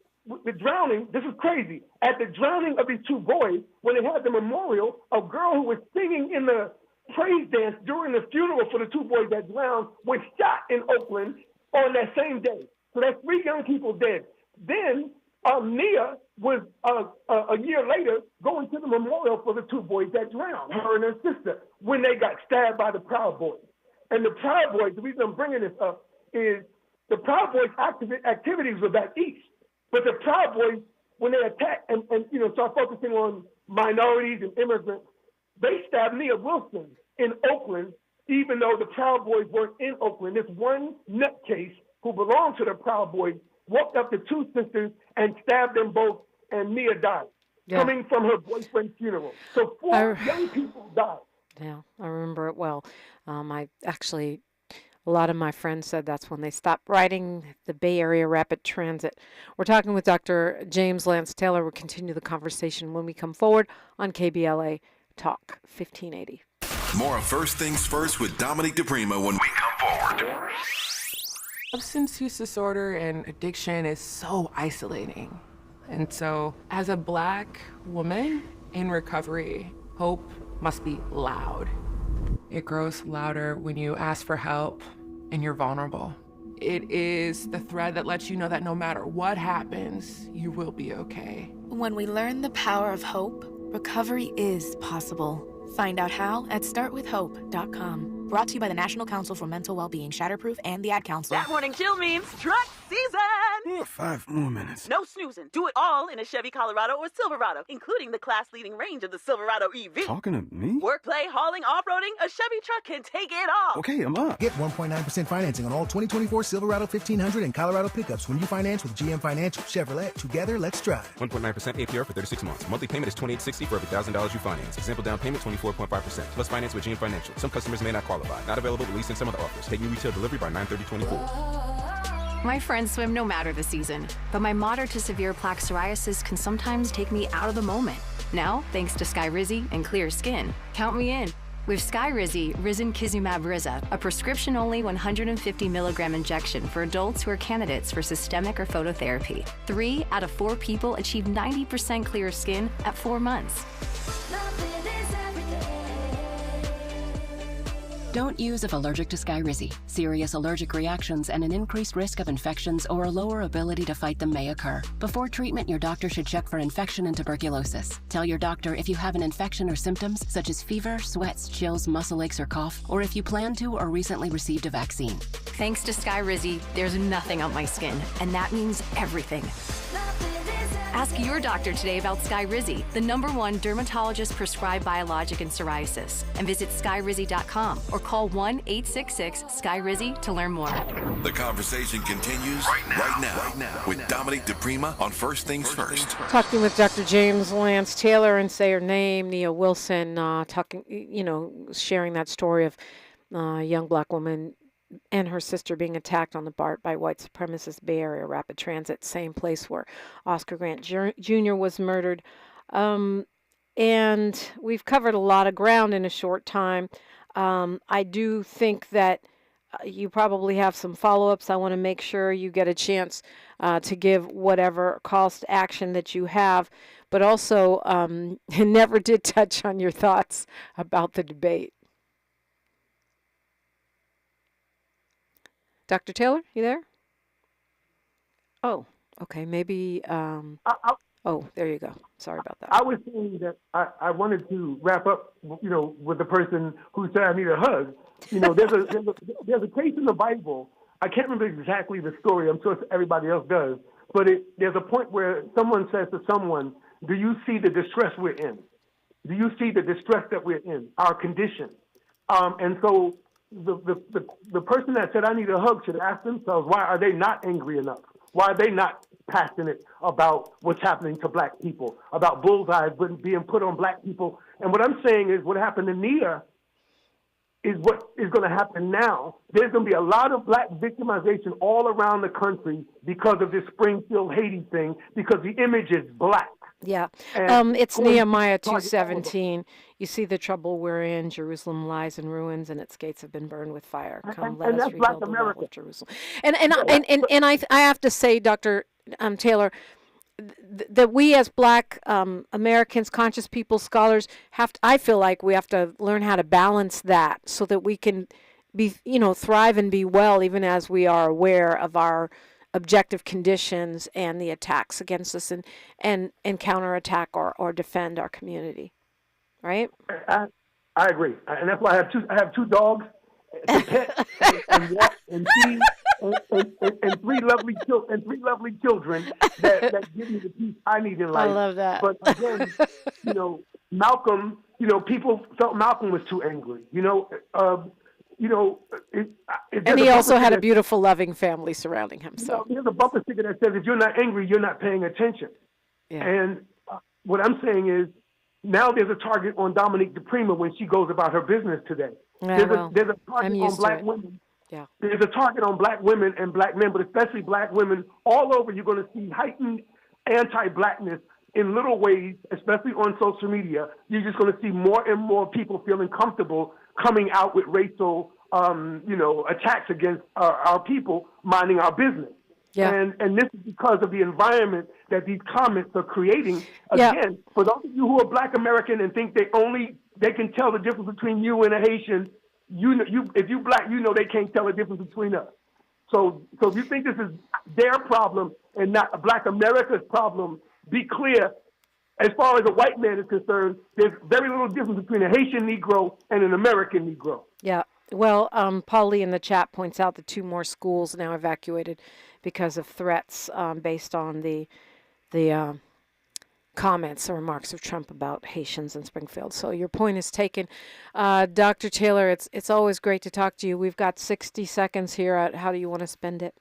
drowning, this is crazy. At the drowning of these 2 boys, when they had the memorial, a girl who was singing in the praise dance during the funeral for the 2 boys that drowned was shot in Oakland on that same day. So that's 3 young people dead. Then Nia was a year later going to the memorial for the 2 boys that drowned, her and her sister, when they got stabbed by the Proud Boys. And the Proud Boys, the reason I'm bringing this up is the Proud Boys' activities were back east. But the Proud Boys, when they attacked and start focusing on minorities and immigrants, they stabbed Nia Wilson in Oakland, even though the Proud Boys weren't in Oakland. This one nutcase who belonged to the Proud Boys walked up to 2 sisters and stabbed them both, and Nia died, coming from her boyfriend's funeral. So 4 young people died. Yeah, I remember it well. I actually A lot of my friends said that's when they stopped riding the Bay Area Rapid Transit. We're talking with Dr. James Lance Taylor. We'll continue the conversation when we come forward on KBLA Talk 1580. More of First Things First with Dominique DiPrima when we come forward. Substance use disorder and addiction is so isolating. And so, as a Black woman in recovery, hope must be loud. It grows louder when you ask for help and you're vulnerable. It is the thread that lets you know that no matter what happens, you will be okay. When we learn the power of hope, recovery is possible. Find out how at startwithhope.com. Brought to you by the National Council for Mental Wellbeing, Shatterproof, and the Ad Council. That morning chill means truck season. 5 more minutes. No snoozing. Do it all in a Chevy Colorado or Silverado, including the class-leading range of the Silverado EV. Talking to me? Work, play, hauling, off-roading, a Chevy truck can take it all. Okay, I'm up. Get 1.9% financing on all 2024 Silverado 1500 and Colorado pickups when you finance with GM Financial. Chevrolet, together, let's drive. 1.9% APR for 36 months. Monthly payment is $28.60 for every $1,000 you finance. Example down payment 24.5%. Plus finance with GM Financial. Some customers may not qualify. Not available at least in some other offers. Take new retail delivery by 9/30/24. My friends swim no matter the season, but my moderate to severe plaque psoriasis can sometimes take me out of the moment. Now, thanks to Skyrizi and clear skin, count me in. With Skyrizi, Risankizumab Riza, a prescription-only 150 milligram injection for adults who are candidates for systemic or phototherapy. 3 out of 4 people achieve 90% clear skin at 4 months. Don't use if allergic to Skyrizi. Serious allergic reactions and an increased risk of infections or a lower ability to fight them may occur. Before treatment, your doctor should check for infection and tuberculosis. Tell your doctor if you have an infection or symptoms such as fever, sweats, chills, muscle aches, or cough, or if you plan to or recently received a vaccine. Thanks to Skyrizi, there's nothing on my skin, and that means everything. Ask your doctor today about Skyrizi, the #1 dermatologist-prescribed biologic in psoriasis, and visit skyrizi.com or call 1-866-SKYRIZI to learn more. The conversation continues right now with Dominique DiPrima on First Things First. Talking with Dr. James Lance Taylor and say her name, Nia Wilson, sharing that story of a young Black woman and her sister being attacked on the BART by white supremacist Bay Area Rapid Transit, same place where Oscar Grant Jr. was murdered. And we've covered a lot of ground in a short time. I do think that you probably have some follow-ups. I want to make sure you get a chance to give whatever calls to action that you have, but also never did touch on your thoughts about the debate. Dr. Taylor, you there? Oh, okay. Maybe. Oh, there you go. Sorry about that. I was saying that I wanted to wrap up, with the person who said I need a hug. There's a case in the Bible. I can't remember exactly the story. I'm sure everybody else does. But there's a point where someone says to someone, "Do you see the distress we're in? Do you see the distress that we're in? Our condition?" And so the person that said I need a hug should ask themselves, why are they not angry enough? Why are they not passionate about what's happening to Black people, about bullseyes being put on Black people? And what I'm saying is what happened to Nia is what is going to happen now. There's going to be a lot of Black victimization all around the country because of this Springfield, Haiti thing, because the image is Black. Yeah. It's Nehemiah 2:17. You see the trouble we're in. Jerusalem lies in ruins, and its gates have been burned with fire. Come, let us rebuild the wall of Jerusalem. And I have to say, Dr. Taylor, that we as Black Americans, conscious people, scholars, I feel like we have to learn how to balance that so that we can be, thrive and be well, even as we are aware of our objective conditions and the attacks against us and counterattack or defend our community, right? I agree, and that's why I have two dogs to pet and walk and feed and three lovely children that give me the peace I need in life. I love that. But again, Malcolm, people felt Malcolm was too angry. And he also had a beautiful, loving family surrounding him. So there's a bumper sticker that says, "If you're not angry, you're not paying attention." Yeah. And what I'm saying is, now there's a target on Dominique DiPrima when she goes about her business today. Yeah, there's a target on Black women Yeah. There's a target on black women and black men, but especially black women. All over, you're going to see heightened anti-blackness in little ways, especially on social media. You're just going to see more and more people feeling comfortable coming out with racial, attacks against our people minding our business. Yeah. And this is because of the environment that these comments are creating. Again, for those of you who are black American and think they can tell the difference between you and a Haitian, if you black, they can't tell the difference between us. So if you think this is their problem and not Black America's problem, be clear. As far as a white man is concerned, there's very little difference between a Haitian Negro and an American Negro. Yeah. Well, Paul Lee in the chat points out that 2 more schools now evacuated because of threats based on the comments or remarks of Trump about Haitians in Springfield. So your point is taken. Dr. Taylor, it's always great to talk to you. We've got 60 seconds here. How do you want to spend it?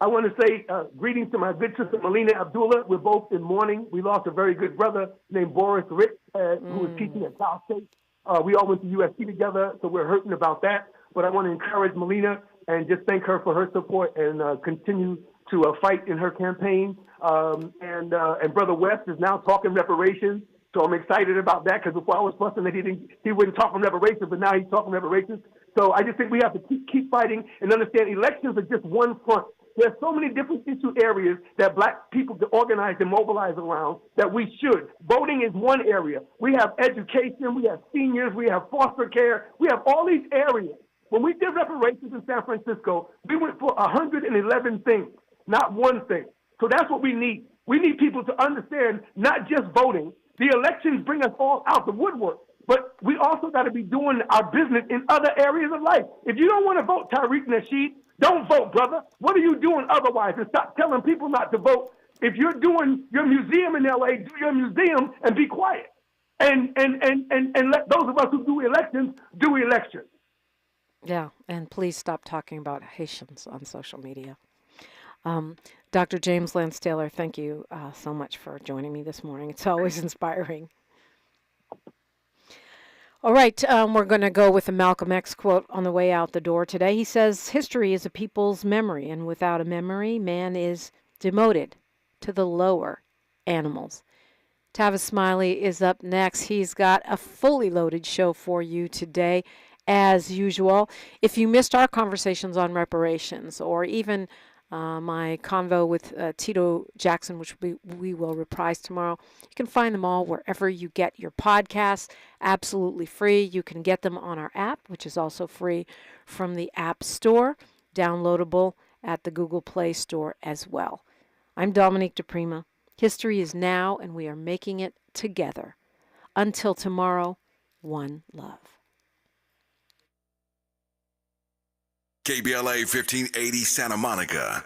I want to say greetings to my good sister, Melina Abdullah. We're both in mourning. We lost a very good brother named Boris Rick, who was teaching at Cal State. We all went to USC together, so we're hurting about that. But I want to encourage Melina and just thank her for her support and continue to fight in her campaign. And Brother West is now talking reparations, so I'm excited about that because before I was fussing that he wouldn't talk on reparations, but now he's talking reparations. So I just think we have to keep fighting and understand elections are just one front. There's so many different issue areas that black people can organize and mobilize around that we should. Voting is one area. We have education, we have seniors, we have foster care, we have all these areas. When we did reparations in San Francisco, we went for 111 things, not one thing. So that's what we need. We need people to understand not just voting. The elections bring us all out the woodwork, but we also got to be doing our business in other areas of life. If you don't want to vote Tariq Nasheed, don't vote, brother. What are you doing otherwise? And stop telling people not to vote. If you're doing your museum in LA, do your museum and be quiet. And let those of us who do elections do elections. Yeah, and please stop talking about Haitians on social media. Dr. James Lance Taylor, thank you so much for joining me this morning. It's always inspiring. All right, we're going to go with a Malcolm X quote on the way out the door today. He says, history is a people's memory, and without a memory, man is demoted to the lower animals. Tavis Smiley is up next. He's got a fully loaded show for you today, as usual. If you missed our conversations on reparations or even my convo with Tito Jackson, which we will reprise tomorrow. You can find them all wherever you get your podcasts, absolutely free. You can get them on our app, which is also free from the App Store, downloadable at the Google Play Store as well. I'm Dominique DiPrima. History is now, and we are making it together. Until tomorrow, one love. KBLA 1580 Santa Monica.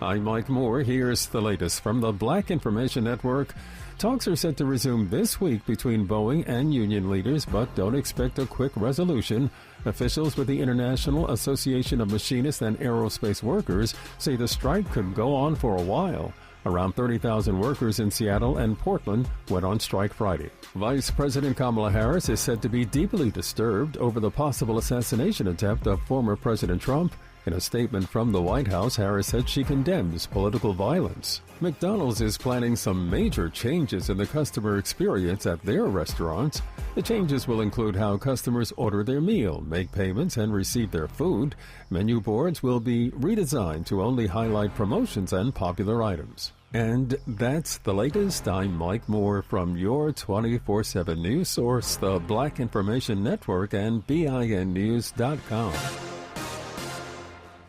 I'm Mike Moore. Here's the latest from the Black Information Network. Talks are set to resume this week between Boeing and union leaders, but don't expect a quick resolution. Officials with the International Association of Machinists and Aerospace Workers say the strike could go on for a while. Around 30,000 workers in Seattle and Portland went on strike Friday. Vice President Kamala Harris is said to be deeply disturbed over the possible assassination attempt of former President Trump. In a statement from the White House, Harris said she condemns political violence. McDonald's is planning some major changes in the customer experience at their restaurants. The changes will include how customers order their meal, make payments, and receive their food. Menu boards will be redesigned to only highlight promotions and popular items. And that's the latest. I'm Mike Moore from your 24/7 news source, the Black Information Network, and BINnews.com.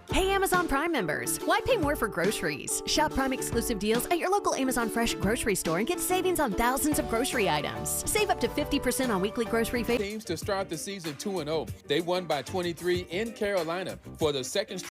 Hey, Amazon Prime members, why pay more for groceries? Shop Prime exclusive deals at your local Amazon Fresh grocery store and get savings on thousands of grocery items. Save up to 50% on weekly grocery favorites. Teams to start the season 2-0. They won by 23 in Carolina for the second